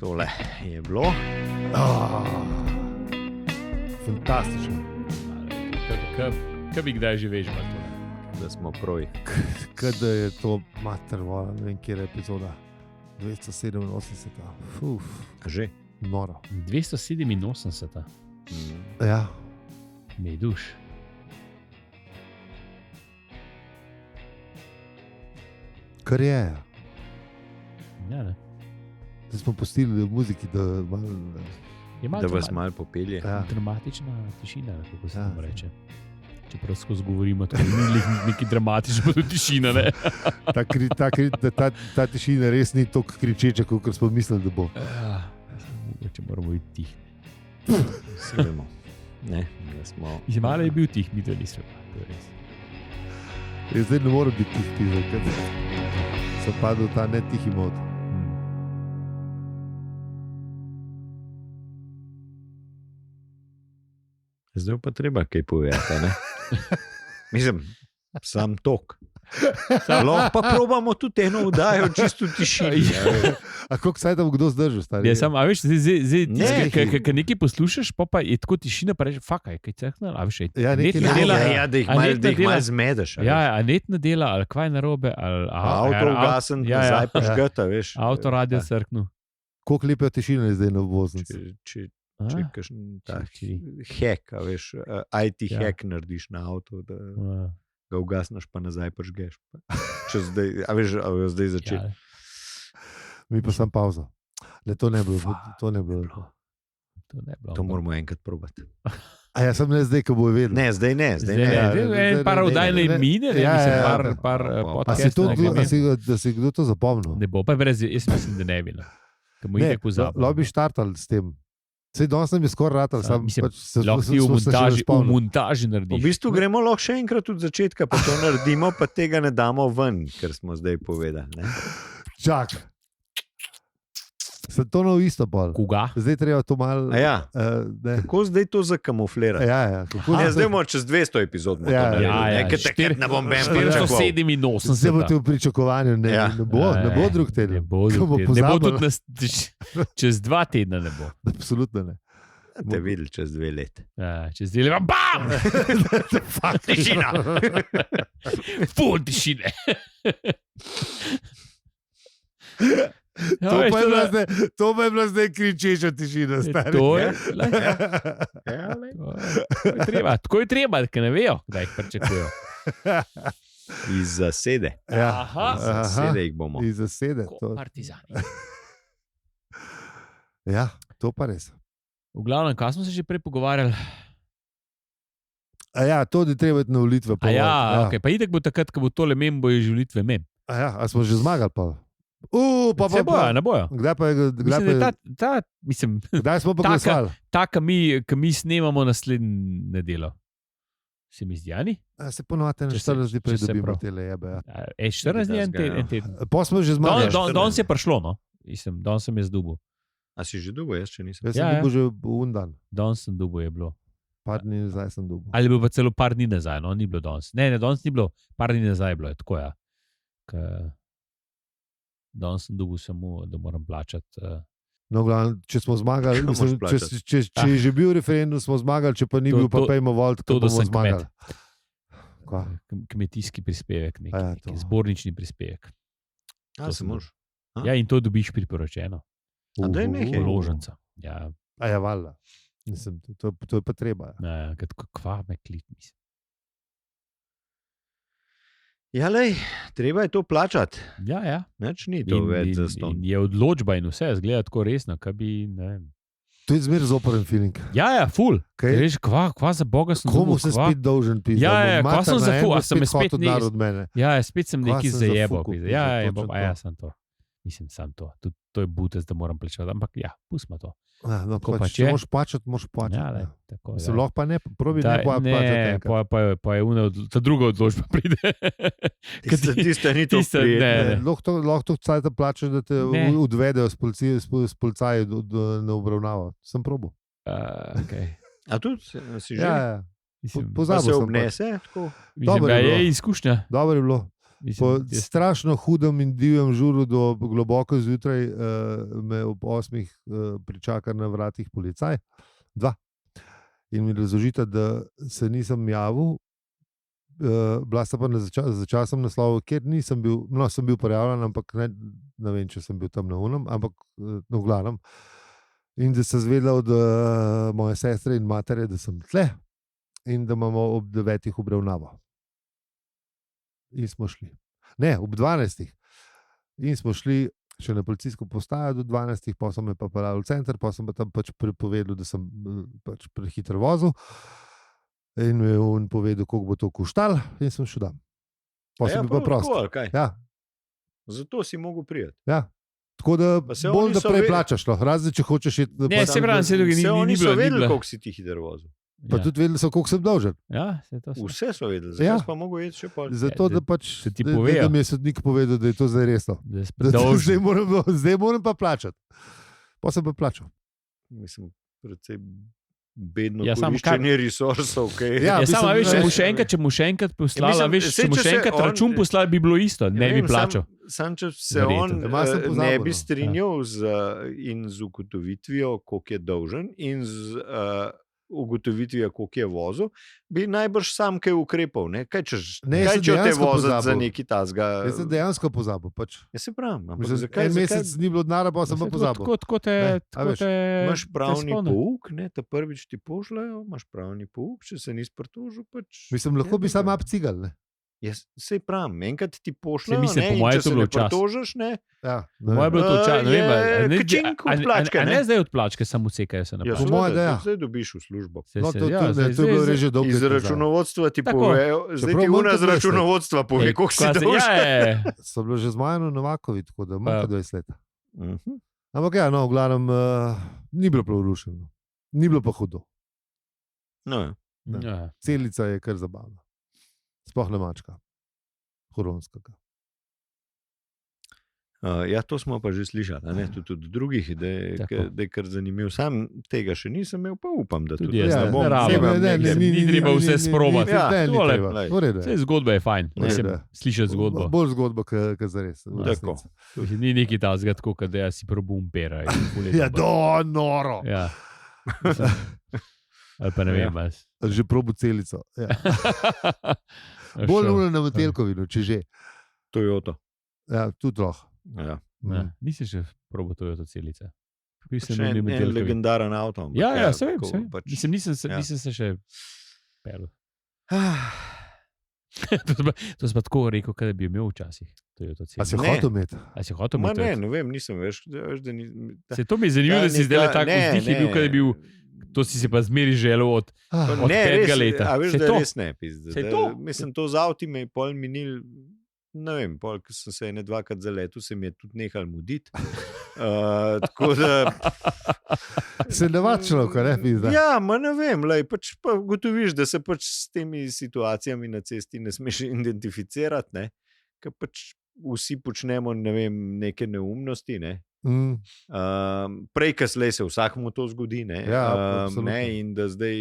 Tole je bilo. Fantastično. Kaj bi kdaj že veš, Da smo prvi. Kaj da je to mater, ne vem, kje je epizoda. 287. Že? Noro. 287. Ja. Mi duš. Kar je. Ja, ne. Zdaj smo pustili v muziki, da malo... Da vas malo popelje. Ja. Dramatična tišina, kako se Ja. nam reče. Čeprav skozi govorimo, da ni neki dramatična, pa tudi tišina. Ne? Ta tišina res ni tako kričeča, kot smo mislili, da bo. Če moramo biti tih. Vsi vemo. Ne, da smo... Malo je bil tih, mi to nismo. To je res. Zdaj ne more biti tih, ker so padli v ta netihi mod. Zdaj pa treba kaj povedati, ne? Mislim, sam tok. Lahko pa probamo tudi eno vdajo čisto v tišini. A koliko saj tam kdo zdržal, stari? Ja, sam, a veš, zdaj Ne. kad nekaj poslušaš, pa je tako tišina, pa reče, fakaj, kaj cehna, a veš, Ja, nekaj netna ne dela, dela. Ja, da jih A malo netna dela- zmedeš. ja, a netna dela, ali kvaj narobe, ali Avto ugasen, ja, nazaj ja. pa žgata, veš. Avto radio crknu. Koliko lepe tišine je zdaj na obvoznici? Če kakšen tak či. hack, a veš, IT Ja. hack narediš na avto, da Ja. ga ugasneš, pa nazaj pa žgeš. Če zdaj, a veš, a je zdaj začeti. Ja, Mi pa sem pauza. Le to ne bi bilo. To ne bi bilo. to ne bi bilo. To moramo enkrat probati. A ja, sem ne zdaj, ko bo vedel. Ne, zdaj ne, zdaj Zdaj ne. ne, ne, zdaj ne, en par ne, oddajne ne, ne. mine, Ja, mislim, ja, par ja. A A podcastov. si to, nekaj. da si kdo to zapomnil? Ne bo, pa brez, jaz mislim, da ne bi. Ker mu Ne, je tako zabav. lahko bi štartali s tem. Sej danes nam je skoraj ratal, sam mislim, pač se Lahko ti smo se še v spomnili. montaži V narediš. bistvu gremo lahko še enkrat od začetka, pa to naredimo, pa tega ne damo ven, ker smo zdaj povedali. Ne? Čak. Se to nov isto pol. Koga? Zdaj treba to malo... A ja, ne. kako zdaj to zakamuflirati? Ja, kako Ne, da zdaj bomo čez 200 epizod. Ja, Ker ne bom ben pričakoval. 487. Zdaj bo ti v pričakovanju, ne, Ja. ne bo drug Ne teden. bo Ko drug bo teden. Ne bo pozabil. tudi čez 2 tedna ne bo. Absolutno ne. Te videli čez 2 leta. Ja, čez 2 leta, bam! Tišina. Ful tišine. Ja, To veš, pa je to bila da- zdaj, to pa je bila zdaj kričeča tišina, stari. To je, lej, Ja, lej. to je treba, tako je treba, ker ne vejo, kdaj jih pričakujejo. Iz zasede. Ja. Aha. Iz zasede jih bomo. Iz zasede. Ko partizani. Ja, to pa res. V glavnem, kaj smo se že prej pogovarjali? A ja, to je treba iti na volitve. A ja, okay, pa itek bo takrat, ko bo tole mem, bojo že volitve mem. A ja, a smo že zmagali pa? Se bojo, ne bojo. Kdaj pa je, Mislim, da je mislim, kdaj smo pa taka- glasovali? ta, ki mi snemamo naslednjo nedeljo. Se mi zdi, ani? Se ponovadi na Če se- 40 dni če se pridobimo prav. tele jebe. Ja. 14 dni, en teden. Pa smo že zmagali. Danes je prišlo, no. Mislim, danes sem jaz dubu. A si že dolgo, jaz še nisem. Jaz sem Ja, ja. dobil že un dan. Danes sem dubu je bilo. Par dni nazaj sem dobil. Ali je bilo pa celo par dni nazaj, no, ni bilo danes. Ne, danes ni bilo, par dni nazaj je bilo, je tako ja. Danes sem dubu samo, da moram plačati. No, glavno, če smo zmagali, Kaj mislim, moraš če, plačati? če je že bil referendum, smo zmagali, če pa ni To- bil, pa to- pejmo volt, to, ko da bomo sem zmagali. Kva? Kmetijski prispevek, neki, Ja, neki to. zbornični prispevek. A se moraš. Ja, in to dobiš priporočeno, A daj nehaj. položnico. Ja, A ja, valjda. Mislim, to je pa treba. ja, kva me klik, mislim. Ja, lej, treba je to plačati. Ja, ja. Nič ni to več za ston. in je odločba in vse, zgleda tako resno, kaj bi, ne vem. To je zmer zoporen feeling. Ja, ful. Kaj? Veš, kva za Boga sem Komu dobil, se kva? spet dolžen pisati? Ja, kva sem za ful, a sem me spet dar od mene. Ja, spet sem Kva neki sem zajebal. zafukal, Ja, pizda, ja, točno ja, to. sem to. Mislim, sam to. Tudi to je butec, da moram plačati, ampak ja, pustimo to. Ja, no, Ko pa pač, če? če moraš plačati, moraš plačati. Ja, Ja, tako, Mislim, lahko pa ne, probi ne Da, boja plačati. ne, enkrat. pa je ta druga odločba pride. Tiste ni to tiste, prijetno. ne. Lahko to cajt plačaš, da te Ne. odvedejo s policaji na obravnavo. Sem probo. Okay. A tudi si že? Ja, ja. Mislim, Pa Pozabil se sem. obnese? Tako? mislim, dobro da je bilo. je izkušnja. Dobro je bilo. Po strašno hudem in divjem žuru do globoko zjutraj me ob 8 pričaka na vratih policaj, 2. In mi razložita, da se nisem javil, bila sta pa na začasnem naslovu, kjer nisem bil, sem bil prijavljen, ampak ne vem, če sem bil tam na unem, ampak v glavnem. In da sem zvedel od moje sestre in matere, da sem tle in da imamo ob 9 obravnavo. In smo šli. Ne, ob 12. In smo šli še na policijsko postajo do 12, pa sem me pa peljal v center, pa sem pa tam pač prepovedal, da sem pač prehitro vozil. In mi je on povedal, koliko bo to koštalo, in sem šel tam. Pa sem bil pa prost. Ja. Zato si mogel prijeti. Ja. Tako da bolj da prej plačaš, razen če hočeš iti. Ne, se pravi, se drugi ni bilo. Oni so vedeli, koliko si ti hitro vozil. Pa tudi vedeli so, koliko sem dolžen. Ja, vse so vedeli, zakaj pa mogo jeti še pol. Zato, da pač da mi je sodnik povedal, da je to zdaj resno. Zdaj moram pa plačati. Pa sem pa plačal. Mislim, predvsej bedno koriščenje resursov. Samo veš, če mu še enkrat poslala, če mu še enkrat račun poslala, bi bilo isto, ne bi plačal. Sam če se on ne bi strinjal in z ugotovitvijo, koliko je dolžen, in z ugotovitvijo, koliko je vozil, bi najbrž sam kaj ukrepal. Kaj če te voziti za neki tazga? Jaz sem dejansko pozabil. Ja se pravim. En mesec ni bilo denarja, pa sem pa pozabil. Imaš pravni pouk, ta prvič ti pošljajo, imaš pravni pouk, če se nisi pritožil. Mislim, lahko bi sam apcigal, ne? Sej pravim, enkrat ti pošljajo, če se ne pritožiš, ne? Moje je bilo to čas, ne vem, a ne zdaj od plačke, samo sekajo se naprej. Po moje, da ja. Zdaj dobiš v službo. To je bilo reže dolgo. Iz računovodstva ti povejo, zdaj ti una z računovodstva pove, koliko si dolžen. So bilo že z Majano Novakovi, tako da manj kot 20 let. Ampak ja, v glavnem ni bilo prav rušeno. Ni bilo pa hudo. Celica je kar zabavna. Sploh ne mačka. Huronskega. Ja, to smo pa že slišali, tudi od drugih, da je kar zanimiv. Sam tega še nisem imel, pa upam, da tudi jaz ne bom. Ni treba vse sprobati. Zgodba je fajn. Slišati zgodbo. Bolj zgodba, kot zares. Ni neki tazga, kot da si probum pera. Ja, noro. Ja. Ali pa ne vem. Že probu celico. Bolj nujno na Metelkovinu, če že. Toyota. Ja, tudi lahko. Nisi še probo Toyota celice. En legendaren avto. Ja, se vem. Nisem se še pelil. To si pa tako rekel, kaj bi imel včasih. A si hotel imeti? Ne vem, nisem veš. Se to mi je zanimivo, da si zdaj tako vzdih je bil, kaj je bil. To si se pa zmeri želel od 5 let. A veš, da res ne pizde. Mislim, to z avti me je pol minil, ne vem, pol, ko sem se ene dvakrat zaletel, se mi je tudi nehal muditi. Tako da... Se navad človek, ne pizde? Ja, ne vem, pač pa gotoviš, da se pač s temi situacijami na cesti ne smeš identificirati, ne? Ker pač vsi počnemo, ne vem, neke neumnosti, ne? Prej kasneje se vsakmu to zgodi, ne? In da zdaj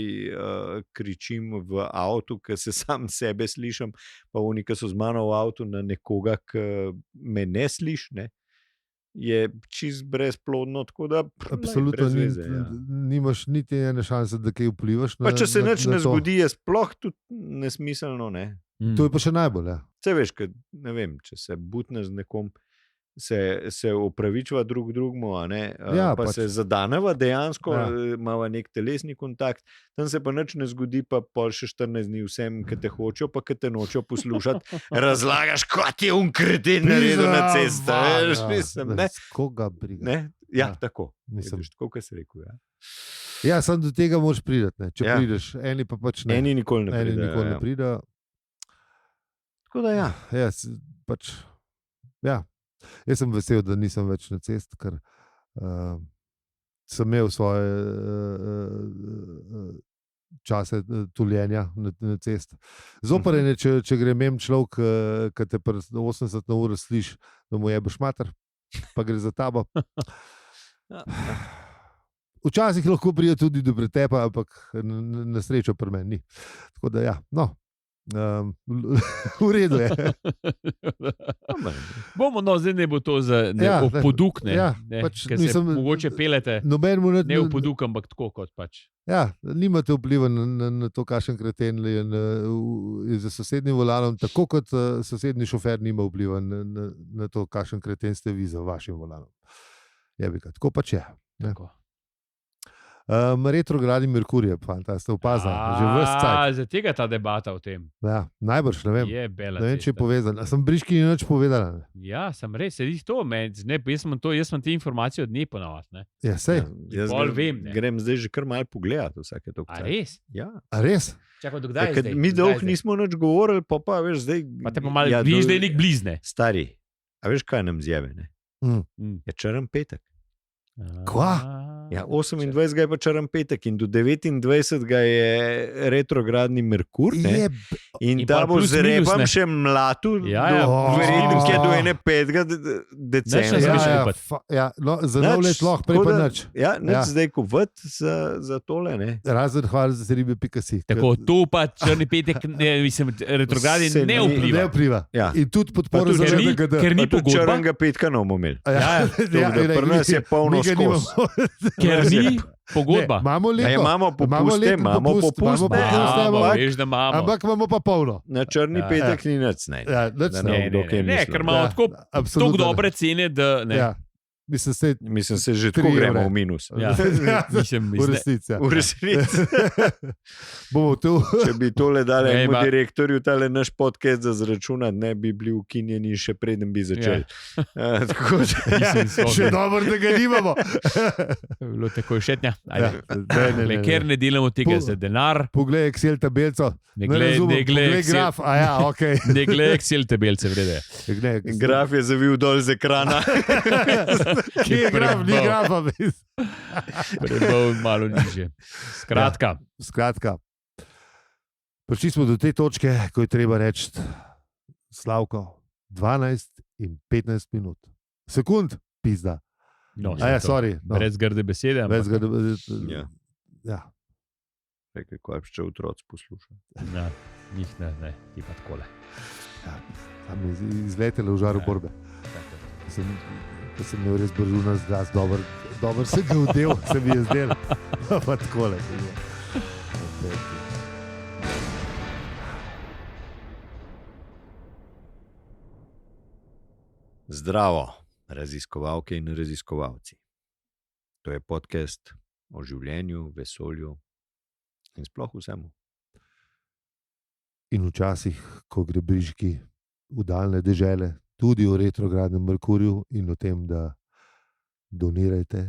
kričim v avtu, ker se sam sebe slišim, pa oni, ki so z mano v avtu, na nekoga, ki me ne sliši, ne? Je čist brezplodno, tako da absolutno nimaš niti ene šanse, da kaj vplivaš. Pa če se nič ne zgodi, je sploh tudi nesmiselno, ne? To je pa še najbolj, ja. Saj veš, ne vem, če se butne z nekom, se opravičva drugmu, pa se zadaneva dejansko, imava nek telesni kontakt, tam se pa nič ne zgodi, pa pol še 14 dni vsem, ki te hočejo, pa ki te nočejo poslušati, razlagaš, kot je kreten naredil na cesto. Koga briga? Ja, tako. Tako, kot si rekel. Ja, samo do tega moraš priti. Če prideš, eni pa pač ne. Eni nikoli ne pride. Tako da ja. Ja. Jaz sem vesel, da nisem več na cest, ker sem imel svoje čase tuljenja na cest. Zoprene, če gre mem človek, ki te 80 na uro sliši, da mu jebeš mater, pa gre za tabo. Včasih lahko pride tudi do pretepa, ampak na srečo pri meni ni. Tako da ja, V redu je. Zdaj ne bo to za poduk, mogoče pelete. Ne v poduk, ampak tako kot pač. Ja, nimate vpliva na to, kakšen kreten je za sosednjim volanom, tako kot sosednji šofer nima vpliva na to, kakšen kreten ste vi za vašim volanom. Tako pač je. Retrogradni Merkurje, fanta, ste opazili, že ves cajt. Za tega ta debata o tem. Ja, najbrž, ne vem. Ne vem, če je povezan. Sem briški nič povedala. Ja, sem res, sedi to. Jaz sem te informacije od nje ponavadi. Ja, sej. Grem zdaj že kar malo pogledati vsake to. A res? Ja. A res? Čakaj, dokdaj je zdaj? Mi dolgo nismo nič govorili, pa veš zdaj. Pa te pa malo vidiš, da je nek blizne. Stari, a veš kaj nam zjeve, ne? Je črn petek. Kva? Ja, 28. je pa črn petek in do 29. je retrogradni Merkur. In da bo z repom še mlatu, verjetno je do 5. decembra. Za nov let lahko prej pa nič. Ja, nič zdaj kuvat za tole. Ne? Razen hvala za ribe.si. Tako, to pa črni petek, retrogradni ne vpliva. Ne vpliva. Ja. In tudi podporo za RGD. Ker ni pogodba. Črnega petka ne bomo imeli. Pri nas je polno skos. Ker ni pogodba. Imamo leto. Imamo popuste, imamo popuste. Ampak imamo pa polno. Na črni petek ni nič. Ne, ker imamo tako dobre cene, da ne. Mislim, se že tako gremo v minus. V resnici. Če bi tole dali enemu direktorju, tale naš podcast za zračunati, ne bi bili ukinjeni še preden bi začeli. Še dobro, da ga nimamo. Bilo tako je šetnja. Ker ne delamo tega za denar. Poglej Excel tabelco. Ne glej graf. Ne glej Excel tabelce, vrede. Graf je zavil dol z ekrana. Kje je graf, ni grafa. Prebol malo niže. Skratka. Prišli smo do te točke, ko je treba reči, Slavko, 12 in 15 minut. Sekund, pizda. Sorry. Brez grde besede. Brez grde besede. Ja. Rekaj, ko je še otroci poslušal. Njih ne, ti pa takole. Tam je izletelo v žaru borbe. Ko sem imel res bržuna zglas, dober se ga vdel, se mi je zdel. Pa takole. Zdravo, raziskovalke in raziskovalci. To je podcast o življenju, vesolju in sploh vsemu. In včasih, ko gre brižki v daljne dežele, tudi o retrogradnem Merkurju in o tem, da donirajte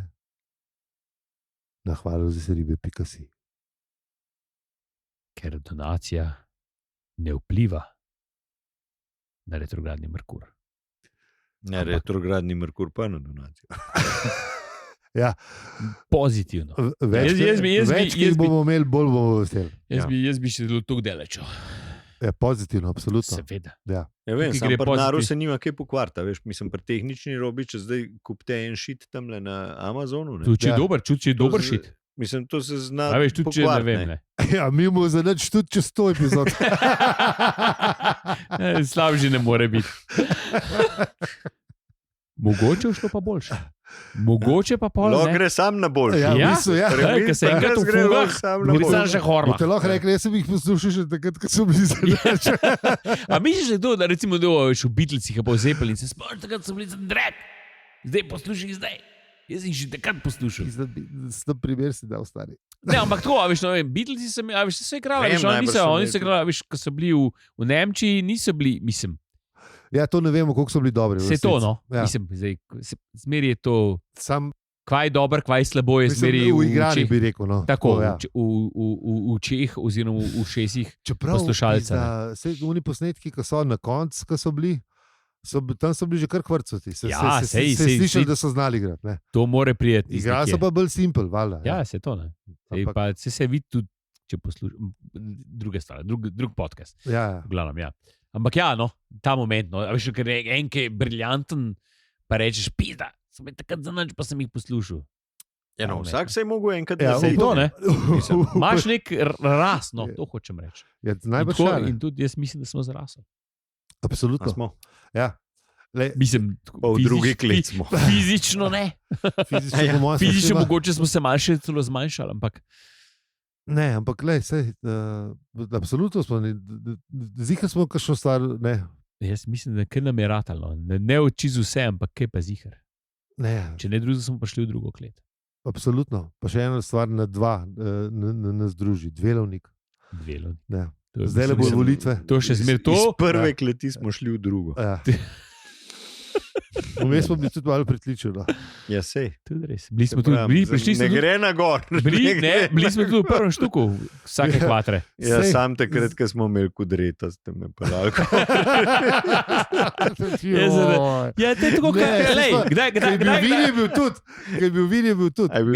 na hvalozaseribe.si. Ker donacija ne vpliva na retrogradni Merkur. Ne, retrogradni Merkur pa na donacijo. Ja. Pozitivno. Več, ki bomo imeli, bolj bomo veseli. Jaz bi še zelo tukaj delečo. Je pozitivno, absolutno. Seveda. Ja. Vem, sam pri naru se nima kaj pokvarta. Mislim, pri tehnični robi, če zdaj kupite en šit tamle na Amazonu. Čuči je dober šit. Mislim, to se zna pokvart. Ja, mi mu zanač tudi čez 100 epizod. Slabši ne more biti. Mogoče šlo pa boljše. Mogoče pa pol, ne. Gre sam na boljše. Ker se enkrat v fugah, bi sam še horma. Te lahko rekli, jaz sem jih poslušal še takrat, ko so bili zanač. A misliš, da je to, da recimo v Beatlesih pa v Zeppelin, se spomniš, takrat so bili drag. Zdaj poslušaj zdaj. Jaz sem že takrat poslušal. S tem primer si dal stari. Ne, ampak tako, Beatlesi so igrali, oni so igrali, ko so bili v Nemčiji, niso bili, mislim. Ja, to ne vemo, koliko so bili dobri. Se to, no. Ja. Mislim, zmeri je to, kvaj dober, kvaj slabo je zmeri v igrani, bi rekel. No. Tako, v čeh oziroma v šesih poslušalca. Vse oni posnetki, ko so na koncu, ko so bili, tam so bili že kar kvrcoti. Se slišali, da so znali igrati. To more prijeti. Igrali so pa bolj simpel, valjda. Ja, se to ne. Se vidi tudi, če poslušam druge stvari, drug podcast. Ja. Glavnem, ja. Ampak ja, no, ta moment, no, veš, ker je enke briljanten, pa rečeš, pizda, sem takrat za nič, pa sem jih poslušal. Ja, no, vsak se je mogel enkrat Ja, naseliti. to, ne. Mislim, Imaš nek rast, no, to hočem reči. Ja, In, najbolj tako, šale. in tudi jaz mislim, da smo zrasli. A Absolutno. smo. Ja. Lej, Mislim, Pa v drugi klet smo. Fizično ne. fizično, Ja, po mojem, smo Fizično vsi mogoče smo se malo še celo zmanjšali, ampak Ne, ampak lej, sej, absolutno smo. Zihar smo kakšno stvar. Ne. jaz mislim, da kaj nam je ratalo. Ne oči z vse, ampak kaj pa zihar. Ne, Če ne drugo, smo prišli v drugo klet. absolutno. Pa še ena stvar na dva nas druži, dvelovnik. Dvelo. Ne. To je, Zdaj le bo mislim, volitve. To še zmer to. Iz prve kleti smo šli v drugo. Ja. Vmes smo bili tudi malo pritličeni. Ja, sej. Tudi res. Prišli smo Ne tudi, gre na gor. bili smo tudi v prvem štuku, vsake Ja. kvatre. Ja, Sej. sam takrat, ko smo imeli kudreta, ste me pelali. Ja, te tako, kdaj Kaj je bil vin, je bil tudi. Kaj je bil vin, je bil tudi. Ja, vin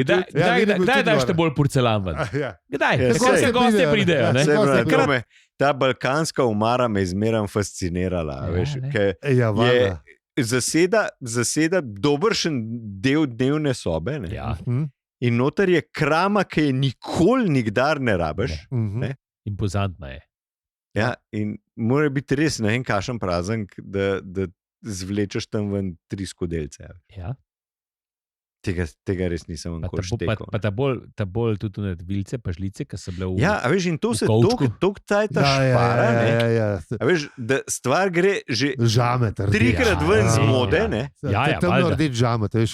je bil kdaj tudi daš gor. te bolj porcelan ven? Ja. Kdaj? Ja, Tako sej. se gostje pridejo. Ne? Sej. Sej, ta balkanska umara me izmerno fascinirala. Ja, Veš, ne. ker Ja, valjda. zaseda dobršen del dnevne sobe. Ne? Ja, In noter je krama, ki je nikdar ne rabiš. Mhm. impozantna je. Ja, in mora biti res ne vem, kakšen praznik, da zvlečeš tam ven 3 skodelce. Ja. Tega res nisem Pa nikoli štekel. ta bolj tudi ne vilce, pa žlice, ki so bile v Ja, a veš, in to v se kovčku. dolgo cajta špara. ne. ja. A veš, da stvar gre že Žamet. trikrat Ja, ven z ja, mode. ja. Ne? Ja, Tam valjda. rdeč žamet, veš,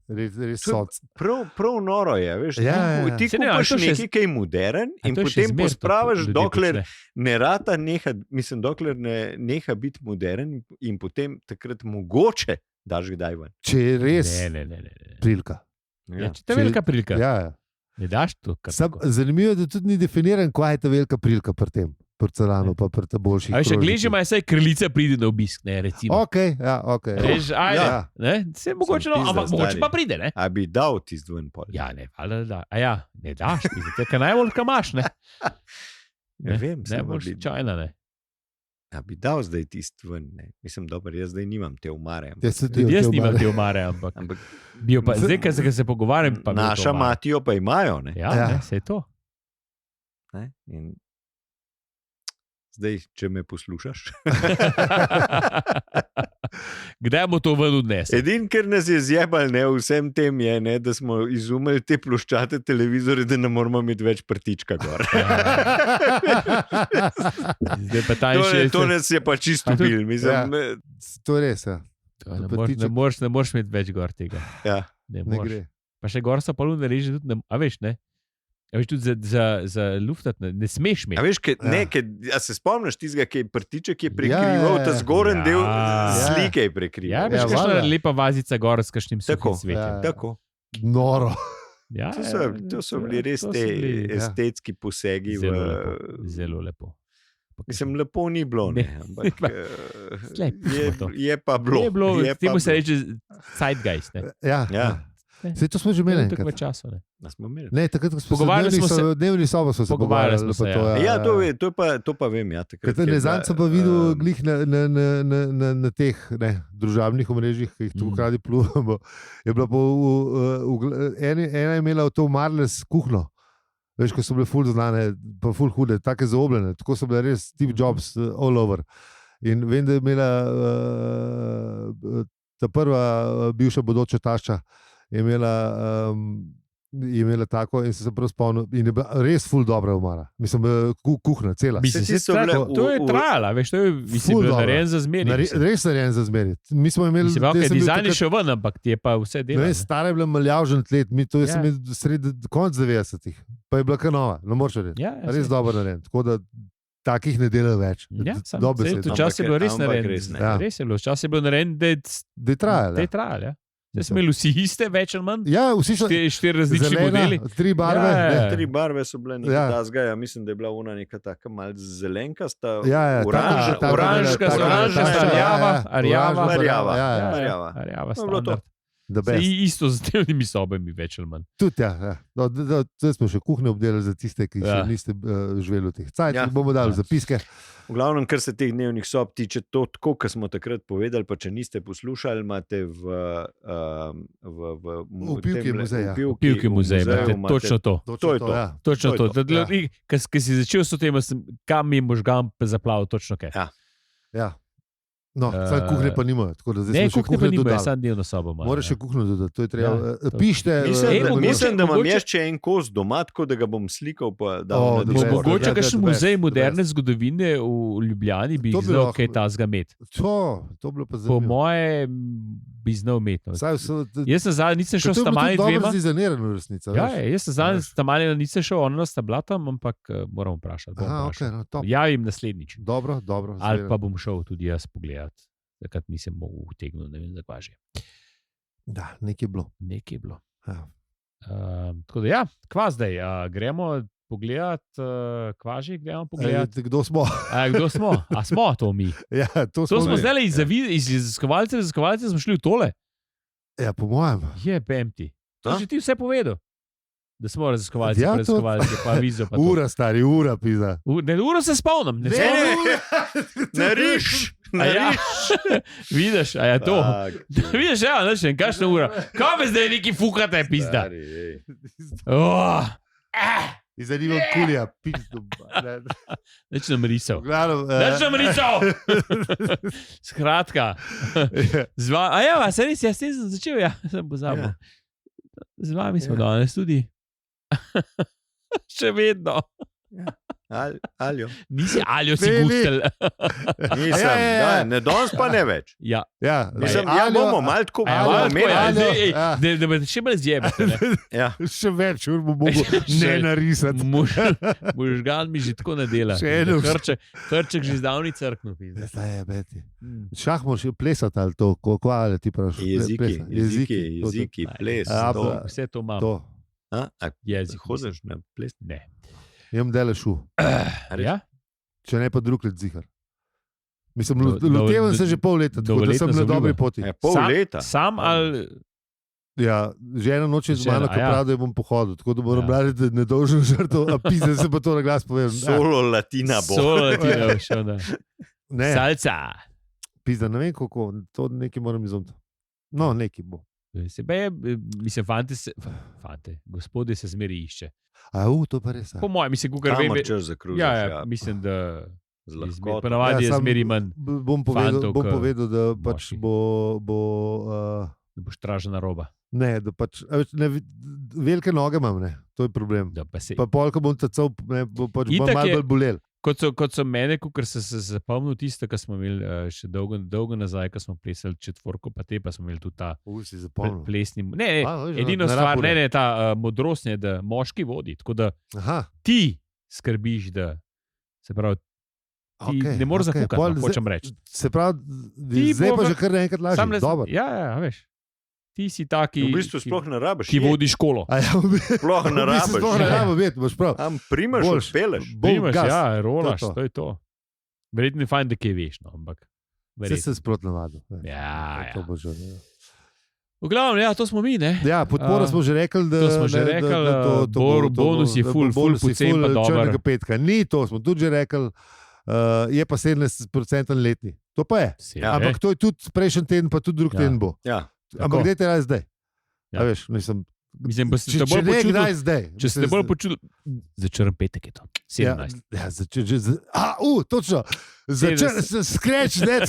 res soc. Prav noro je. Veš, Ja, ja. ti Saj ne, a kupaš to še nekaj, ki je modern A in to je še potem zmer to pospravaš, ljudje dokler počne. ne rata neha, mislim, dokler ne neha biti modern in potem takrat mogoče daš kdaj ven. Če je res Ne. prilika. Ja, če te velika prilika, Ja, ja. ne daš to. kar Sam, tako. zanimivo je, da tudi ni definiran, kaj je ta velika prilika pri tem, porcelanu, pa pri tem boljših. A veš, krožnikih. gleži ima saj kraljica pride na obisk, ne, recimo. Ok, ja, ok. Veš, ajde, Ja. ne, se mogoče, no, pizda, ampak mogoče stari. pa pride, ne. A bi dal tisti ven pol? Ja, ne, valjda da. A ja, ne daš, ti kaj najbolj kamaš, ne. Ja, vem, ne samo boš bi- čajna, ne. A bi dal zdaj tisti ven? Ne? Mislim, dobro, jaz zdaj nimam te umare. Ja, se Tudi ti jaz od nimam te te omare, ampak Ampak bi jo pa, zdaj, ko se pogovarjam, pa bi jo to naša omaro. matijo pa imajo. Ne? Ja, Ja. ne, se je to. Ne? In zdaj, če me poslušaš. Kdaj bo to ven odnesel? Edino, kar nas je zjebal ne, vsem tem, je, ne, da smo izumili te ploščate televizore, da ne moramo imeti več prtička gor. Zdaj pa ta To nas je pa čisto A tudi- bil. Mislim, To je res, ja. Ne moreš imeti več gor tega. ja. Ne Ne moreš. gre. Pa še gor so pa lune reži tudi, a veš, ne? A veš, tudi za luftat ne smeš A imeti. veš, Ja. a se spomniš tistega, ki je prtiček je prekrival, ta zgoren del Ja. slike je Ja, prekrival. veš, Ja, kakšna valjda. lepa vazica gor s kakšnim Tako, suhim cvetjem. ja. Tako. Noro. Ja, To so bili res to so te bili estetski posegi. Zelo v, lepo. Zelo lepo. Mislim, lepo ni bilo, ne, Ne. ampak Slep je, smo to. je pa bilo. Je bilo, je pa temu se bilo. reče zeitgeist. Ne? Ja, Ja. Vse to smo že imeli. Tako v enkrat. času. Ne? A smo imeli. Ne, takrat, ko smo Pogovarjali smo se- dnevni sobo, smo se Pogovarjali pogovarjali. smo se, pa ja. Ja, to pa vem. Ja, takrat Ker je ne bila, zanj sem pa videl glih na teh družabnih omrežjih, ki jih tu hkrati plujemo. Je bila pa ena je imela to marles kuhno. Veš, ko so bile ful znane, pa ful hude, take zaobljene, tako so bile res Steve Jobs all over. In vem, da je imela ta prva bivša bodoča tašča, je imela tako in se prav spomnil. In je bila res ful dobra umara. Mislim, kuhna, cela. Mislim, Saj ti so bile to je v- trajalo, veš, to je Ful dobro. narejen za zmeri. Res narejen za zmeri. Mi smo imeli. Mislim, jaz okay, sem bil dizajn je takrat- še ven, ampak ti je pa vse Ne delo. vem, stara je bila maljavžen let, to je Ja. sem imel sredi konc 90-ih, pa je bila kanova, ne moreš reči. Ja, ja, Res saj. dobro narejen. Tako da takih ne delajo več. Ja, sam, Dobro saj, se tudi včasih je bilo res Ampak narejen. res ne. Ja. Res je bilo, včasih je bilo narejen, da Da je trajalo. je trajalo. Ja. Zdaj smo imeli vsi iste, več ali manj. Ja, vsi so Štiri različni modeli. zelena, 3 barve. Ja, ja, ne. ja. 3 barve so bile Ja. nekaj tasga, mislim, da je bila ona neka taka malce zelenkasta, Ja, oranžna, oranžka, rjava, Rjava. Ja, Rjava. Rjava To je bilo to. standard. da Saj best. isto z dnevnimi sobami, več ali manj. Tudi, ja. No, zdaj smo še kuhne obdelali za tiste, ki Ja. še niste živeli v teh cajtih. Ja. Bomo dali Ja. zapiske. V glavnem, kar se teh dnevnih sob tiče, to tako, kot smo takrat povedali, pa če niste poslušali, imate v v Pivki muzej, ja. Pivki muzej, točno to. To je to. Ja. Točno to. Ja. Ko si začel s tem, kam mi možgan zaplavil, točno kaj. Ja. No, zdaj kuhne pa nimajo. Ne, kuhne pa nimajo, samo dnevno sobo imajo. Moraš še kuhno dodati, to je treba. Ja, Pište. Mislim, da imam jaz še en kos doma, tako da ga bom slikal. Mogoče kakšen muzej moderne best. zgodovine v Ljubljani bi To bi znal lahko- kaj tazga imeti. To bilo pa Po zanimivo. moje bi znal imeti. Jaz sem zadnji, nisem šel s tamali dvema. Dobro zdizajnirano resnica. Ja, jaz sem zadnji s tamali nisem šel, ona sta bila tam, ampak moram vprašati. Aha, okay, no, top. Javim naslednjič. Dobro. Ali pa bom šel tudi jaz pogledat. Takrat nisem mogel utegniti, ne vem, zakaj že. Da, nekaj je bilo. Nekaj je bilo. Ja. Tako da, ja, kva zdaj? Gremo pogledat, kva že gremo pogledat. Kdo smo? Kdo smo? A smo to mi? Ja, to To smo mi. zdaj iz raziskovalcev smo šli v tole. Ja, po mojem. Je, bem ti. To A? že ti vse povedal. Da smo raziskovalci, Ja, to- raziskovalci, pa vizo. Pa to. Ura, stari, ura, pizda. Uro se spomnim. Ne, Ne riš! A ja, vidiš, a je to. Vidiš, ja, ne še kakšna ura. Kaj me zdaj neki fukate, pizda? Oh, Zdaj nimam kulija, pizdo. neč nam risal. Glavno, Neč nam risal! Skratka. A ja, se res, jaz sem začel, ja, sem pozabil. Z vami smo danes tudi. Še vedno. Aljo. Nisi aljo si Ne, ne. gustel. Nisem, Ja. ne danes pa ne več. Ja. Ja, Mislim, ja, bomo malo tako Ja, malo malo tako, ja, imeli. zdaj, ej, ja. da me še bolj zjebate. Ja. Še več ur bo mogel ne Še- narisati. Možgan mi že tako ne dela. Še eno- Krček že zdavni crknu. pizda. Zdaj je beti. Šah moraš plesati ali to, kvale ti praviš. Jeziki, ples. A, to. pa- Vse to imam. To. A Jezik. hodiš na ples? Ne. Jem dele šu. Ja? Če ne pa drug let zihar. Mislim, Do- lotevam do- se že pol leta, tako da dolgoletna sem na zaobljuba. dobri poti. Pol Sam- leta. Sam ali... Ja, žena noče z Žena, mano, ko ja. pravi, da jo bom pohodil, tako da moram Ja. brati nedolžen žrtev, a pizde se pa to na glas povem. Solo latina bo. Solo ti ne veš, da. Ne, Salca. pizda, ne vem kako, to nekaj moram izumiti. No, nekaj bo. Sebe je, mislim, fante, gospode se zmeri išče. A, to pa res. Po mojem, mislim, kukar vem, Kamor češ zakružiš. ja, mislim, da Z lahkoto. ponavadi je sam zmeri manj, Bom fantov, ke povedal, da pač moških. bo da boš tražena roba. ne, da pač, a veš, ne, velike noge imam, ne, to je problem. Da, pa se, Pa polka bom tacal, ne, bo pač Itak malo je- bolj bolel. kot so mene, ker sem se zapomnil tiste, ki smo imeli še dolgo nazaj, ko smo plesali četvorko, pa te pa smo imeli tudi ta Si zapomnil. plesni. Ne, A, veš, edino na stvar, rapu, ne, ta modrost je, da moški vodi. Tako da Aha, ti skrbiš, da se pravi, ti okej, ne moreš okej, zafukati, pol no, hočem reči. Se pravi, Ti zdaj bo pa v- že kar naenkrat Sam lažje. ne Dobro. Ja, veš. Ti si taki, V bistvu sploh ne rabiš. ki vodi šolo. A ja, Sploh ne rabiš. Sploh ne rabim vedeti, boš prav. Tam primaš, Boljš. odpeleš. Primaš, gas. ja, rolaš, To je to. to je to. Verjetno je fajn, da kaj veš, no, ampak. Vse verjetno. se sprot navadil. Ja, To ja. bo že, ja. V glavnem, ja, to smo mi, ne? Ja, podporo smo že rekli, da to smo že rekli, bonus je ful poceni pa dober. Črnega petka. Ni to, smo tudi že rekli, je pa 70% letni. To pa je. Ja, Ampak to je tudi prejšnji teden, pa tudi drug Ja. teden bo. Ja. Ampak gledajte raje zdaj. Ja. A veš, mislim, Mislim, pa si če se bolj ne počutil, kdaj zdaj. če ste bolj počutili, za črn petek je to. 17. Ja, točno. Skreč, ne.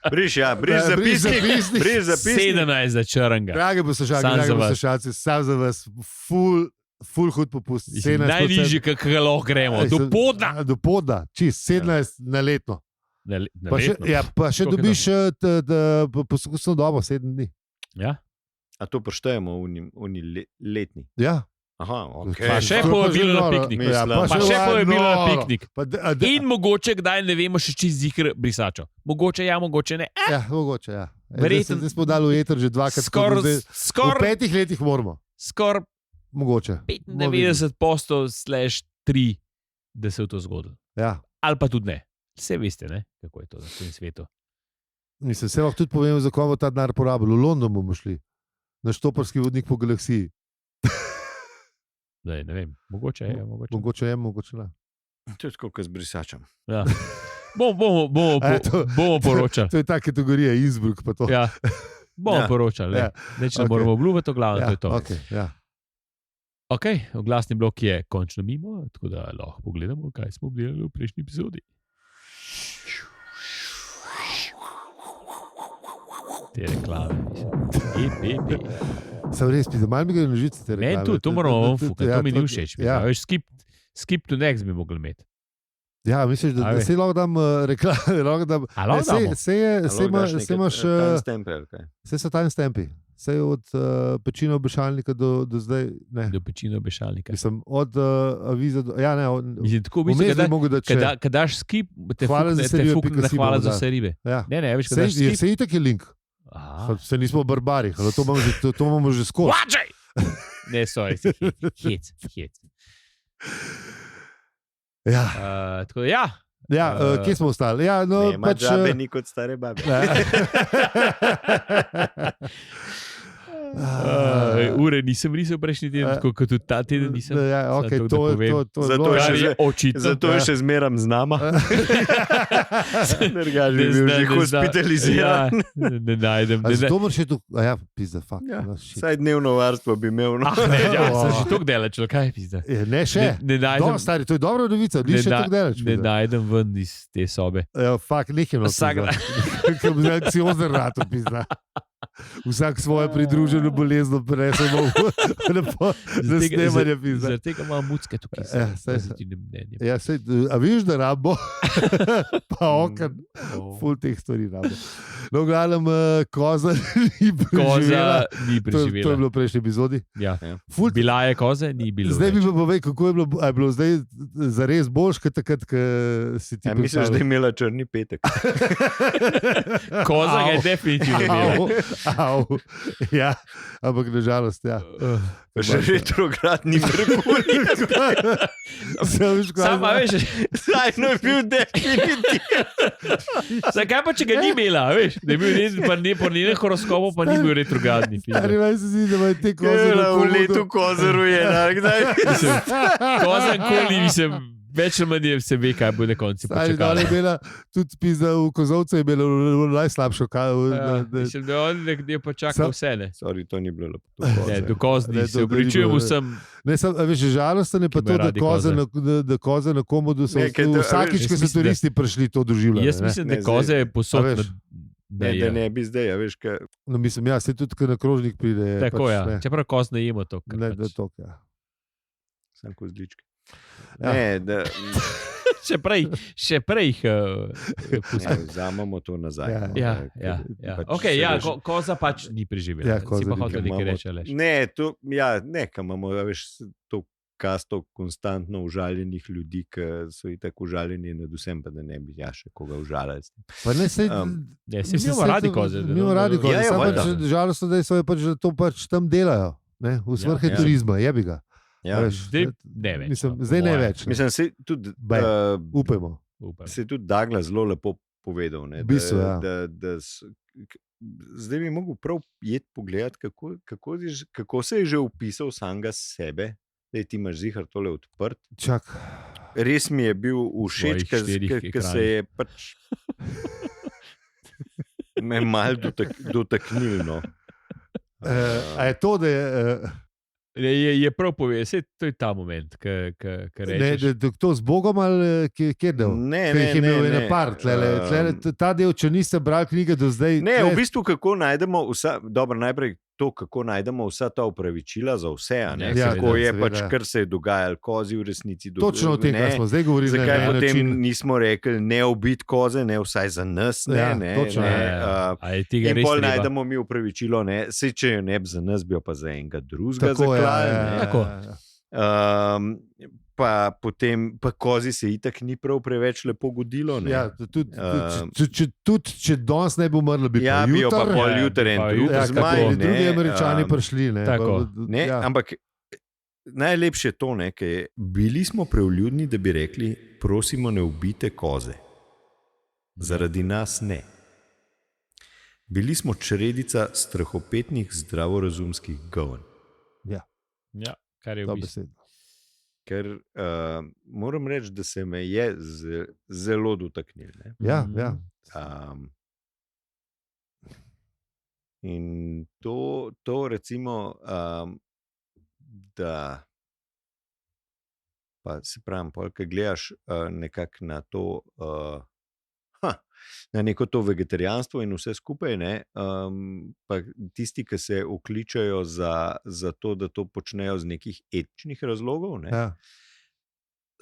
Briš, ja, briš zapisnik. Briš zapisnik. 17 za črnga. Drage poslušalke, Sam za drage vas. poslušalci, sam za vas, full hud popust. Mislim, najnižji, kakor lahko gremo, do podna. Do podna, čist, 17 na letno. Na Pa še, letno. ja, pa še Koliko je dobiš poskusno dobo, 7 dni. Ja? A to poštejemo oni letni. Ja. Aha, ok. Pa še To je pa povabilo že na noro. piknik. Ja, Pa Pa še povabilo na noro. piknik. Pa In mogoče kdaj ne vemo še čist zikr brisačo. Mogoče ja, mogoče ne. Ja, mogoče, ja. Verjetno- Zdaj smo dali v eter že dvakrat. Skoraj V 5 letih moramo. Mogoče. 95%/3, da se je to zgodilo. Ja. Ali pa tudi ne. Vse veste, ne? Kako je to na tem svetu. Mislim, se lahko tudi povem, za komu ta denar porabili. V London bomo šli. Na štoparski vodnik po galaksiji. Daj, ne vem, mogoče je. Mogoče je, mogoče ne. To je tako, kot z brisačem. Ja. Bomo A je to- poročali. To je ta kategorija Innsbruck. Pa to. Ja. Bomo poročali. Ja. Neč ne Ok. moramo obljubiti, to glavno, to je to. Okay, ja. Ok, oglasni blok je končno mimo, tako da lahko pogledamo, kaj smo obdelali v prejšnji epizodi. Te reklame, mislim. Sem res pisal, malo mi ga nožice te reklame. Meni tudi, to moramo fukati, to mi ni to- všeč. Ja, Veš, skip to next bi mogli imeti. ja, misliš, A da veš. se lahko dam reklame, lahko dam. A lahko damo? Se imaš, stempel, kaj? se so timestampi. Se je od pečine obešalnika do zdaj, ne. Do pečine obešalnika. Mislim, od aviza do, ja, ne, Mislim, tako v vmes bistvu, bi mogel, da če. kad daš skip, te Hvala za fukne, serijo, te fukne pika na si hvala bomo za dali. vse ribe. Ja. Ne, veš, kad Se, daš skip. se itak je link. Aha. Se nismo barbari, to imamo že, to imamo že skozi. Plačaj! Ne, sorry, hec. Ja, Tako da, ja. ja kje smo ostali? Ja, no, Ne, ima pač, džabe ni kot stare babe. Ure nisem risal prejšnji teden, tako kot tudi ta teden nisem. Ja, Samo okay, tako, da povem. to je Zato bilo- je Kar še je očitno. Zato je še zmeram z nama. Drugače bi Ne bil zna- že ne zna- hospitaliziran. Ja, ne najdem. A zato moraš še tu, a ja, pizda, fuck. Ja, no, shit. Vsaj dnevno varstvo bi imel. No. Ah, ne, ja, sem Wow. že tako deleč, ali kaj pizda. Ne še. Ne najdem, No, stari, to je dobra novica, ni ne, še tako daleč. ne najdem ven iz te sobe. Ja, fakt, nekaj no. Vsak Ker bi anksiozen rato, pizda. Vsak svojo pridruženo bolezen prenesemo na snemanje, pizda. Zaradi tega imam mucke tukaj. Ja, s saj- pozitivnim mnenjem. Ja, sej, a viš, da rabo, pa okn, Oh. ful teh stvari rabo. No, v glavnem, koza ni preživela. Koza ni To je preživela. bilo v prejšnji epizodi. Ja. Ful, Bila je koza, ni bilo. zdaj mi več. pa povej, kako je bilo, a je bilo zdaj zares boljš, kot takrat, ko si ti Ja, misliš, da je imela črni petek? Koza ga je Au. definitivno imela. Au, ja, ampak nažalost, ja. Pa še retrogradni Merkur. Sama veš, Zdaj je bil definitivno. zakaj pa če ga ni imela, veš? Da je bil res, pa ne po njenem horoskopu, pa ni bil retrogradni. Ali naj se zdi, da imajo te koze na V letu kozaru je, kdaj? Koza nikoli nisem, več ali manj se ve, kaj bo na koncu Ali počakala. je imela tudi pizda v kozovcu, je imela najslabšo kajo. Ja, mislim, da on je počakal vse, ne. Sorry, to ni bilo lepo. Ne, do kozni Ne, se to ni upravičujem bilo, vsem. Ne, veš, žalostno je pa Ki to, imajo da radi koze koze. na koze na komodu so Ne, ker to- vsakič, jaz ko so mislim, da- turisti prišli, to doživljali. Jaz mislim, da Ne, koze je A posod. veš, Ne, da ne bi zdaj, a veš, kaj. No, mislim, ja, se tudi, ko na krožnik pride. je Tako pač, ja. ne, Čeprav koz ne jemo to. ne, da to, ja. Sam kozličke. Ja. Ne, da Še prej jih ne, vzamemo to nazaj. Ja. no, Ja, ker ja, ja. pač Okay, se ja, veš, koza pač ni preživela. Ja, Si koza pa ni hotel nekaj imamo- reči, Aleš. Ne, to, ja, ne, kam imamo, a veš, to kasto konstantno užaljenih ljudi, ki so itak užaljeni nad vsem, pa da ne bi ja še koga užaljali. Pa ne, sej, Ne, si mislim, imamo saj radi to- koze. Mi imamo radi koze, Ja, ja, samo valjda. pač žalostno, da so pač, da to pač tam delajo. Ne, v svrhe ja. turizma, jebi ga. Ja, Veš, Zdaj ne več. Mislim, no, po zdaj ne moje. več. Ne. mislim, se tudi, Baj, Upajmo. Upam. se je tudi Douglas zelo lepo povedal. Ne, V bistvu, ja. Zdaj bi mogel prav jeti pogledati, kako se je že upisal samega sebe, da ti imaš zihar tole odprt. Čak. Res mi je bil všeč, Svojih štirih ker se je pač me mal dotaknil. No. A je to, da je. Je prav povedal, to je ta moment, ki Ne, rečeš. da to z Bogom ali kjer del? Ne, Ker jih je imel ne, ena par, ta del, če niste brali knjige do zdaj. Ne, v bistvu kako najdemo najprej to, kako najdemo vsa ta upravičila za vse. a ne, Ja, kako seveda, je seveda. pač, kar se je dogajalo kozi v resnici. Točno o tem, kar smo zdaj govorili. na Zakaj en potem način. nismo rekli, ne ubiti koze, ne vsaj za nas? Ne, Ja, ne, točno, ne, ja. A je tega In res pol treba? najdemo mi upravičilo, sej če jo ne bi za nas, bi jo pa za enega drugega Tako je. zaklali. Ja, ne. ja, Tako. ja, ja. Pa potem, pa kozi se itak ni prav preveč lepo godilo. Ne. Ja, tudi če danes ne bi umrli, bi Ja, pa bi jo pa jutri. pol Ja, jutri en pa drug jutri, Ja, zmaj. kako, ne, drugi Američani prišli. Ne, Tako. Ne, ja. ampak najlepše je to, ker je, bili smo preuljudni, da bi rekli, prosimo, ne ubijte koze. Zaradi nas ne. Bili smo čredica strahopetnih zdravorazumskih govn. Ja, kar je v bistvu. Dobesedno. Ker moram reči, da se me je zelo dotaknil. Ne. Ja, ja. In to recimo, da pa se pravim, ko gledaš nekako na to, na neko to vegetarijanstvo in vse skupaj, ne, pa tisti, ki se vkličajo za to, da to počnejo z nekih etičnih razlogov, ne,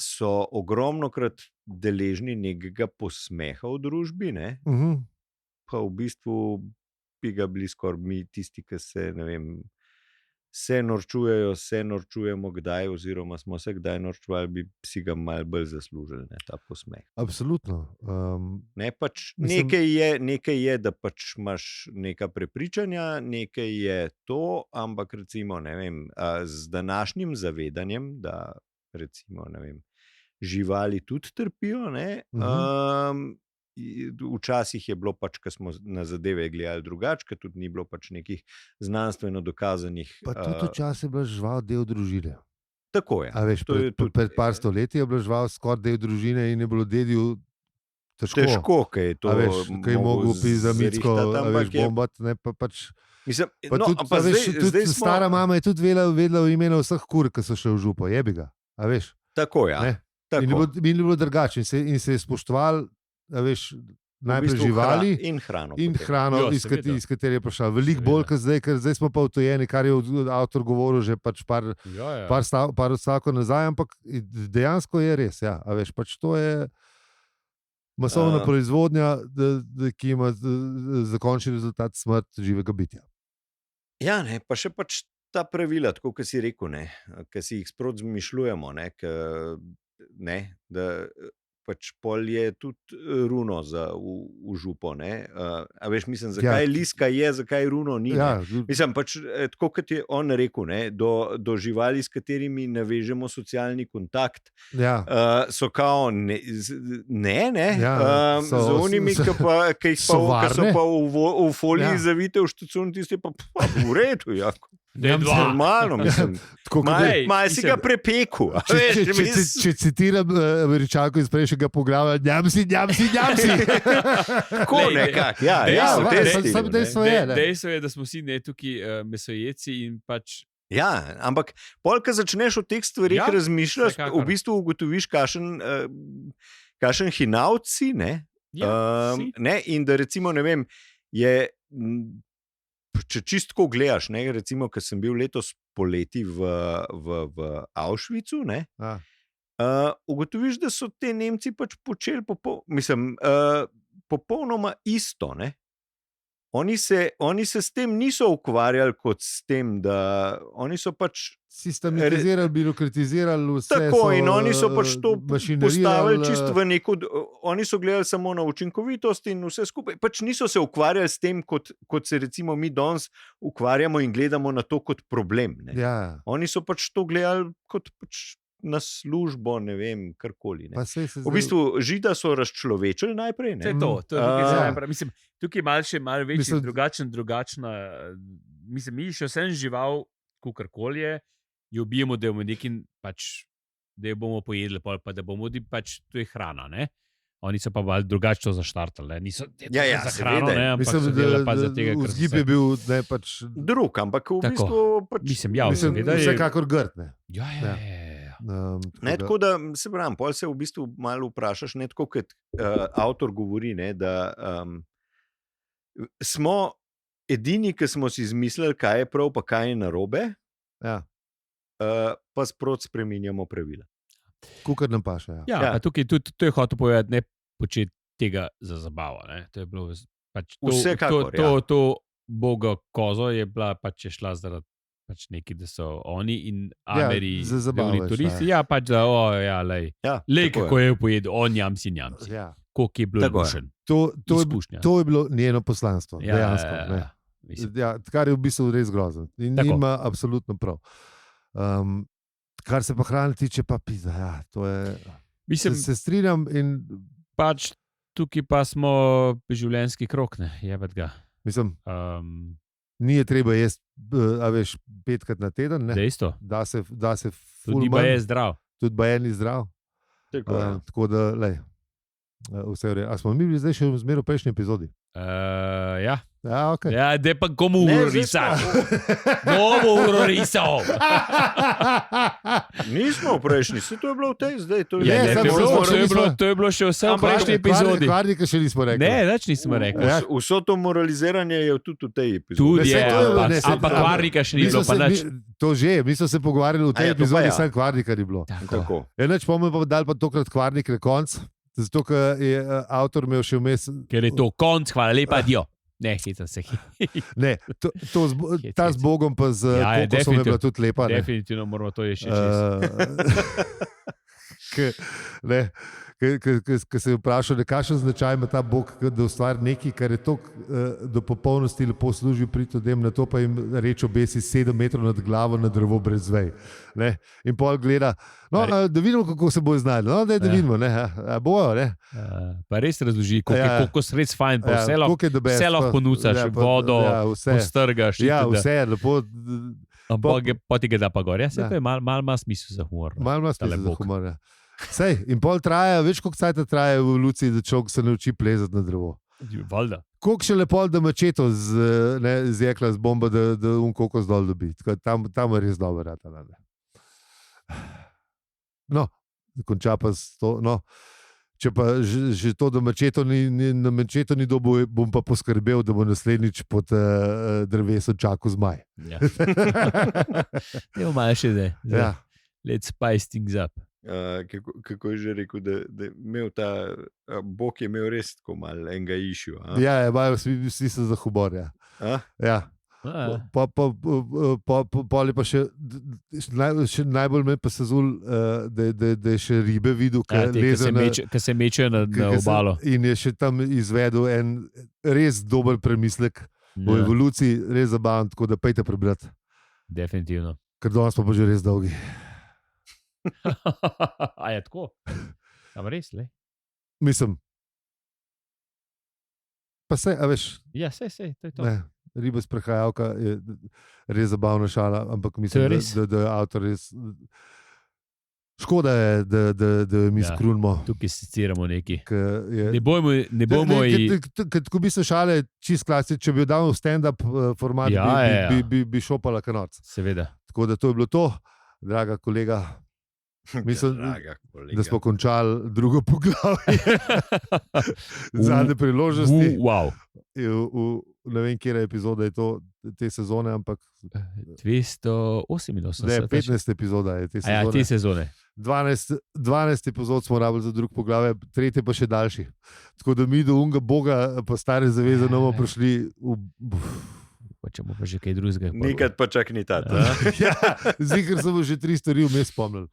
so ogromnokrat deležni nekega posmeha v družbi, ne, pa v bistvu bi ga bili skoraj mi tisti, ki se, ne vem, se norčujemo kdaj, oziroma smo se kdaj norčuvali, bi si ga malo bolj zaslužili, ne, ta posmeh. Absolutno. Ne, pač nekaj je, da pač imaš neka prepričanja, nekaj je to, ampak recimo, ne vem, z današnjim zavedanjem, da recimo, ne vem, živali tudi trpijo, ne, včasih je bilo pač, ko smo na zadeve gledali drugače, ker tudi ni bilo pač nekih znanstveno dokazanih. Pa tudi včasih je bila žival del družine. Tako je. A veš, pred par stoletji je bila žival skoraj del družine in je bilo dedju težko, kaj je to. A veš, kaj je mogel za mitsko, a veš, bombat, ne, pa pač. Mislim, pa no, tudi, pa veš, zdaj tudi smo... stara mama je tudi vedela v imenu vseh kur, ki so še v župo, jebi ga, a veš. Tako, ja. In je bilo drugače in se je spoštoval, a veš, najprej v bistvu živali in hrano, iz katere je prišla. Veliko bolj, ker zdaj smo pa utojeni, kar je avtor govoril že pač par odstavkov nazaj, ampak dejansko je res, ja, a veš, pač to je masovna proizvodnja, ki ima za končni rezultat smrt živega bitja. Ja, ne, pa še pač ta pravila, tako kot si rekel, ne, ki si jih sproti zmišljujemo, ne, da pač pol je tudi runo v župo, ne. A veš, mislim, zakaj liska je, zakaj runo ni. Ja. Mislim, pač tako, kot je on rekel, ne, do živali, s katerimi navežemo socialni kontakt, so kao ne, z onimi, ki so pa v foliji zavite v štucun, tiste pa v redu, jako. Normalno, mislim. Malo si ga prepeku. Če citiram Američanko iz prejšnjega poglavja, njam si. Tako nekako, ja. Dejstvo je, da smo vsi ne tukaj mesojeci in pač. Ja, ampak pol, ko začneš o teh stvarih razmišljati, v bistvu ugotoviš, kakšen hinavci, ne? In da recimo, ne vem, je... Če čistko gledaš, ne, recimo, ker sem bil letos poleti v Auschwitzu, ne, ugotoviš, da so te Nemci pač počeli popolnoma isto, ne. Oni se s tem niso ukvarjali kot s tem, da oni so pač sistematizirali, birokratizirali vse. Tako, in oni so pač to postavili čisto v neko, oni so gledali samo na učinkovitost in vse skupaj, pač niso se ukvarjali s tem, kot se recimo mi danes ukvarjamo in gledamo na to kot problem, ne. Ja. Oni so pač to gledali kot pač na službo, ne vem, karkoli. Ne. V bistvu Žida so razčlovečili najprej. Ne. Mislim, tukaj je malo večji, drugačna. Mislim, mi še vsem žival, kakorkoli je, jo ubijemo, da bomo nekaj, pač, da jo bomo pojedli, pa da bomo pač, to je hrana, ne. Oni so pa malo drugače to zaštartali, niso za hrano, ne, ampak mislim, so delali pa za tega, ker vzgib je bil, ne, pač drug, ampak v bistvu pač... Mislim, vsekakor grd, ne. Ja. Tako da se pravim, pol se v bistvu malo vprašaš, ne, tako kot avtor govori, ne, da smo edini, ki smo si izmislili, kaj je prav, pa kaj je narobe, pa sproti spreminjamo pravila. Kukor nam paše. Ja. Pa tukaj to je hotel povedati, ne početi tega za zabavo. Ne. To je bilo pač vsekakor. To boga kozo je bila, pač je šla zaradi pač neki, da so oni in Ameri bili turisti. Ja, pač da, lej, kako je pojedel, njamsi. Koliko je bilo izkušen. To je bilo njeno poslanstvo, dejansko. Kar je v bistvu res grozno. In ima absolutno prav. Kar se pa hrane tiče, pa pizda, to je... Mislim, se strinjam in... Pač tukaj pa smo življenjski krok, ne, jebat ga. Mislim... Ni je treba jesti, a veš, 5krat na teden, ne? Dejstvo. Da se tudi ba je zdrav. Tudi ba je ni zdrav. Tako da, lej, vse v redu. A smo mi bili zdaj še v zmeru prejšnji epizodi? Ja. Ja, okay. Ja, da pa komu uro risal. Komu uro risal. Nismo v prejšnji, se to je bilo v tej, zdaj to je. Ja, Ne, ne, samo to je bilo še vse v Ampak prejšnji epizodi. Kvarnika še nismo rekli. Ne, nič nismo rekli. Ja. Vso to moraliziranje je tudi v tej epizodi. Tudi Ne, je, saj to je- ne, saj- ampak kvarnika še ni Mi smo bilo, pa nič. To že, mi smo se pogovarjali v tej ja, to pa epizodi, ja. samo Kvarnika ni bilo. Tako. Enač bomo pa dali pa tokrat Kvarnik na konc, zato ker je avtor imel še vmes. Ker je to konc, hvala lepa, dio. Ne, hecam se. Ne, ta z Bogom pa z Ja, je kokosom je bila tudi lepa. Ne. Definitivno moramo to še čez. Ker se je vprašal, kakšen značaj ima ta Bog, da ustvari nekaj, kar je tako do popolnosti lepo služi pri tem, na to pa jim reč obesi 7 metrov nad glavo na drevo brez vej. Ne? In pol gleda, no, da vidimo, kako se bo znašel. No, da vidimo, ne? Bojo. Ne? Pa res razloži, koliko je res fajn, pa vse lahko ponucaš, vodo, postrgaš. Ja, vse je lepo. Ampak pa ti ga da pa gor, ja, se to je malo smisel za humor. Malo smisel za humor, ja. Sej, in pol traja, veš, koliko cajta traja v evoluciji, da človek se nauči plezati na drevo. Valjda. Koliko še lepo, da mačeto z jekla, z bomba, da koliko zdol dobi. Tam je res dobro rata. No, konča pa s to. No. Če pa že to, da na mačeto ni dobil, bom pa poskrbel, da bo naslednjič pod drevesom čakal zmaj. Ja. Ne bomo še zdaj. Ja. Let's spice things up. Kako je že rekel, da je imel ta Bog je imel res tako malo enega išju. Ja, vsi se za humor. Ja. Ja. Poli pa še najbolj me pa sezul, da je še ribe videl, ki se mečejo na obalo. In je še tam izvedel en res dober premislek o evoluciji, res zabaven, tako da pejte prebrati. Definitivno. Ker danes pa že res dolgi. A je tako? Am res, le? Mislim. Pa se, a veš. Ja, se, to je to. Ne, riba sprehajalka je res zabavna šala, ampak mislim, da je avtor res. Škoda je, da mi skrunimo. Tukaj seciramo neki. Ne bomo Ko bi se šale čist klasično, če bi dal v stand-up format, bi šopala kanoc. Seveda. Tako da to je bilo to, draga kolega. Mislim, da smo končali drugo poglavje. Zadnje priložnosti. Wow. Ne vem, kje epizoda je to te sezone, ampak 288. Ne, 15 epizoda je te sezone. Ja, te sezone. 12 epizod smo rabili za drug poglavje, tretje pa še daljši. Tako da mi do unga Boga pa stare zaveze bomo prišli Pa če bomo pa že kaj drugega. Nikad pa čak ni ta. Ja, zikr sem že 3 stvari vmes spomnil.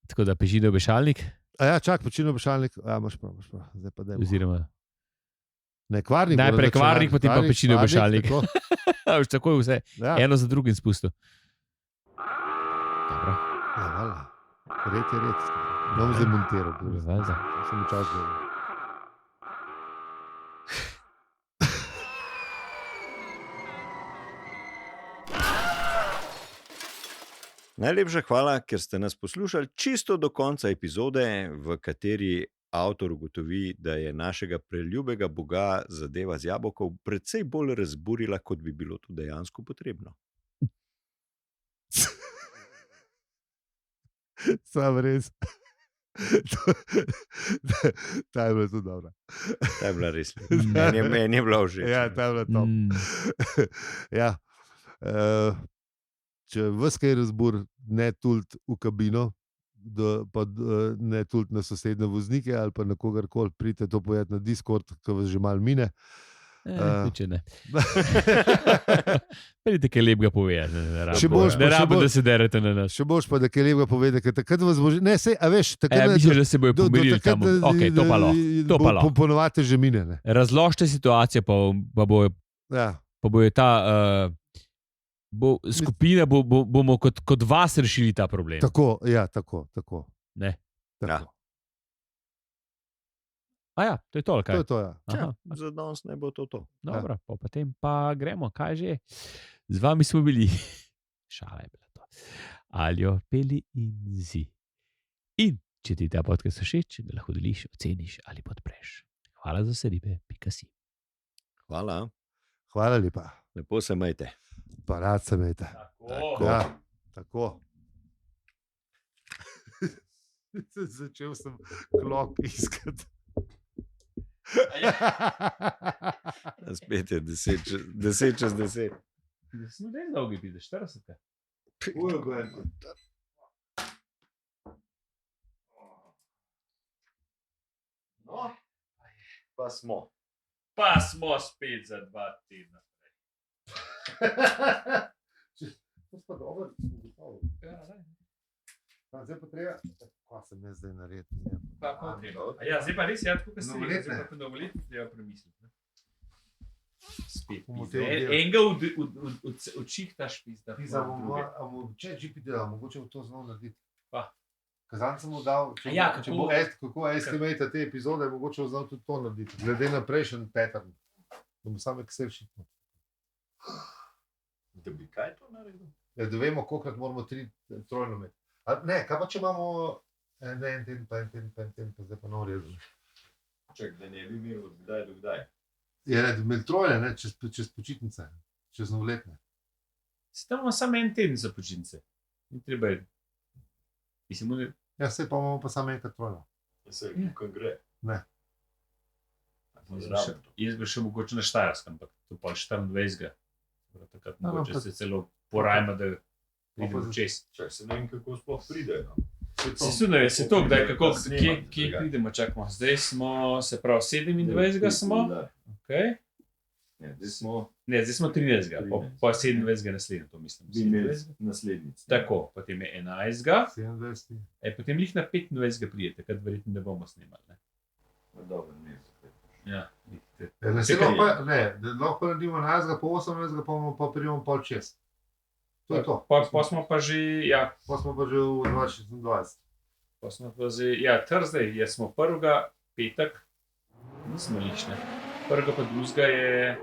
Tako da Pečino Bešalnik. A ja, čak, Pečino Bešalnik. Ja, imaš prav. Zdaj pa dajmo. Oziroma. Ne, Kvarnik. Najprej Kvarnik, potem pa Pečino Bešalnik. Už tako je vse. Ja. Eno za drugim spustil. Dobro. Ja, vala. Red je red. Bom zdaj montiral. Valjda. Sem v čas delal. Najlepša hvala, ker ste nas poslušali čisto do konca epizode, v kateri avtor ugotovi, da je našega preljubega Boga zadeva z jabolkov precej bolj razburila, kot bi bilo to dejansko potrebno. Sam res. Ta je bila tudi dobra. Ta je bila res. Meni je bila všeč. Ja, ta je bila top. Ja. Če vas kaj razbur, ne tult v kabino, pa ne tult na sosedne voznike ali pa na kogarkoli, pridite to povedati na Discord, ko vas že malo mine. Če ne. Pridite kaj lepega povedati. Ne rabite, da se derete na nas. Še boš pa, da kaj lepega povedati, ker takrat vas bo že... Ne, sej, a veš... Misliš, da se bojo pomirili tam? Ok, to pa lahko. Ponovate že mine, ne. Razložite situacijo, pa bojo ta... skupina bomo kot vas rešili ta problem. Tako, ja, tako. Ne. Tako. Ja. A ja, to je to, ali kaj? To je to, ja. Ja, za danes ne bo to. Dobro, potem pa gremo, kaj že? Z vami smo bili. Šala je bila to. Aljo, Peli in Zi. In če ti ta podcast všeč, ga lahko deliš, oceniš ali podpreš. Hvala za vse ribe, pika si. Hvala. Hvala lepa. Lepo se majte. Pa rad se imejte. Tako. Ja, tako. Začel sem klop iskati. Spet je 10 čez 10. Smo ne dolgi biti, 40. No, pa smo. Pa smo spet za 2 tedna. To pa dobro, zdaj pa treba, kaj sem jaz zdaj naredil. Ja, zdaj pa res, tako kot ste Novoletne. zdaj pa novoletne treba premisliti. Ne? Spet. Bomo pizda. te oddelali. Enega od čihtaš pizda. Če GPT, mogoče bo to znal narediti. Pa. Kazan sem mu dal, Ja, če kako? bo kako estimate te epizode, mogoče bo znal tudi to narediti. Glede na prejšnji pattern. Da bo sam Excel šitno. Da bi kaj to naredil? Ja, da vemo, kolikrat moramo 3 trojno imeti. Ne, kaj pa če imamo en teden, pa en teden, pa en teden, pa zdaj pa nov rezen. Čak, da ne bi imel od kdaj do kdaj. Ja, da bi imeli trojne, ne, čez počitnice, čez novoletne. Se tam imamo samo en teden za počitnice. Ni treba je. Mislim, Ja, saj pa imamo pa samo enkrat trojno. Se tukaj gre. Ne. jaz bi šel mogoče na Štajerskem, ampak to pa 24. Takrat No, mogoče pa- se celo porajmo, da pridemo čez. Čak, se ne vem, kako sploh pride. No. Se to, kdaj, kako, Snemati, kje drugače. pridemo, čakamo. Zdaj smo, se pravi, 27. smo, okay. Ja, zdaj smo Ne, zdaj smo 13. Pa 27. naslednje, to mislim. bi imeli 27.. naslednic. Tako, potem je 11. 27. Potem jih na 25. prijete, takrat verjetno ne bomo snemali. Ne? Dobro, ne. Ja, Ja, da se Čakaj. lahko, ne, da lahko naredimo 11, pa 18, pa pridemo pol čez. To je to. Pa smo pa že, ja, Pa smo pa že v 2026. pa smo pa že, ja, Thursday, jaz smo prvega, petek, nismo lične. Prvega pa drugega je